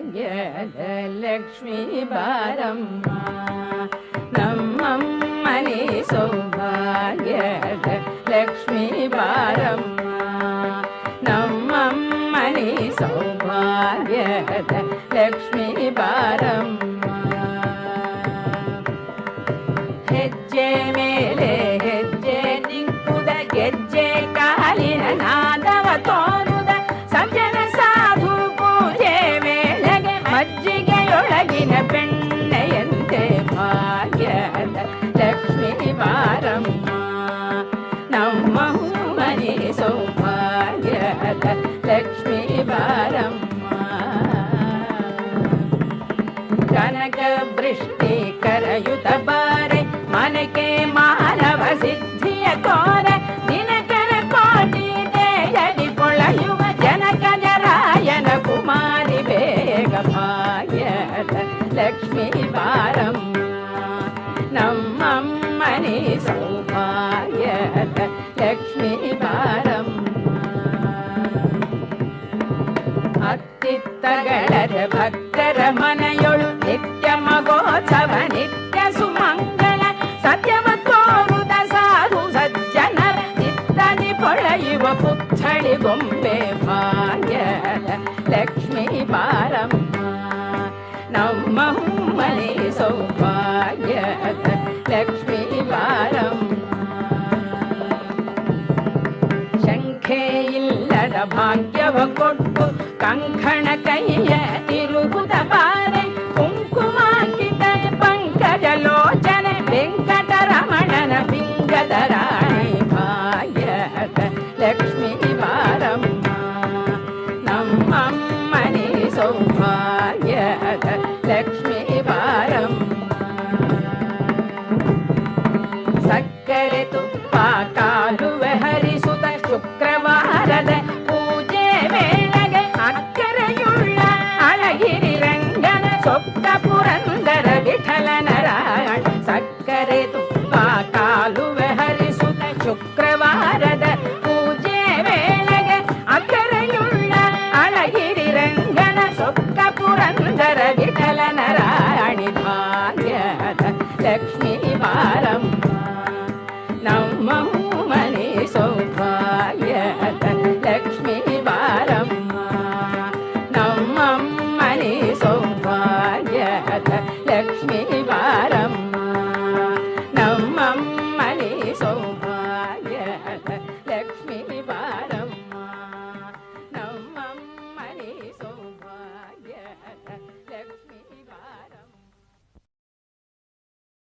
ಲಕ್ಷ್ಮೀ ಬಾರಮ್ಮ ನಮ್ಮಮ್ಮನಿ ಸೌಭಾಗ್ಯದ ಲಕ್ಷ್ಮೀ ಬಾರಮ್ಮ ನಮ್ಮಮ್ಮನಿ ಸೌಭಾಗ್ಯದ ಲಕ್ಷ್ಮೀ ಬಾರಮ್ಮ ಹೆಜ್ಜೆ ಮೇಲೆ ಹೆಜ್ಜೆ ನಿಂಕುದ ಗೆಜ್ಜೆ ಕಾಲಿನ ನಾದವ ತೋರುದ ಸಜ್ಜನ ಸಾಧು ಪೂಜೆ ವೇಳೆಗೆ ಮಜ್ಜಿಗೆಯೊಳಗಿನ ಬೆಣ್ಣೆಯಂತೆ ಭಾಗ್ಯದ ಲಕ್ಷ್ಮೀ ಬಾರಮ್ಮ ನಮ್ಮ ಮನೆ ಸೌಭಾಗ್ಯದ ಲಕ್ಷ್ಮೀ ಬಾರಮ್ಮ ಕನಕ ವೃಷ್ಟಿ ಕರಯುತ ಬಾರೆ ಮನಕೆ ಮಾನವ ಸಿದ್ಧಿಯ ತೋರೆ ದಿನಕರ ಕೋಟಿ ದೇಯದಿ ಕೊಳೆಯುವ ಜನಕಜರಾಯನ ಕುಮಾರಿ ಬೇಗ ಭಾಗ್ಯದ ಲಕ್ಷ್ಮೀ ಬಾರಮ್ಮ ನಮ್ಮಮ್ಮನಿ ಸೌಭಾಗ್ಯದ ಲಕ್ಷ್ಮೀ ಬಾರಮ್ಮ ಅತ್ತಿತ್ತಗಳರ ಭಕ್ತರ ಮನೆಯೊಳು ನಿತ್ಯ ಮಗೋತ್ಸವ ನಿತ್ಯ ಸುಮಂಗಳ ಸತ್ಯವ ತೋರುದ ಸಾಧು ಸಜ್ಜನರ ಚಿತ್ತದಿ ಪೊಳೆಯುವ ಪುತ್ಥಳಿ ಗೊಂಬೆ ಭಾಗ್ಯದ ಲಕ್ಷ್ಮೀ ಬಾರಮ್ಮ ನಮ್ಮ ಮನೆ ಸೌಭಾಗ್ಯದ ಲಕ್ಷ್ಮೀ ಬಾರಮ್ಮ ಶಂಖೆ ಇಲ್ಲದ ಭಾಗ್ಯವ ಕೊಟ್ಟು ಕಂಕಣ ಕೈಯ ತಿರುಗುದ ಬಾರೆ ಕುಂಕುಮಾಂಕಿತ ಪಂಕಜ ಲೋಚನೆ ವೆಂಕಟರಮಣನ ಪಿಂಗದ ರಾಣಿ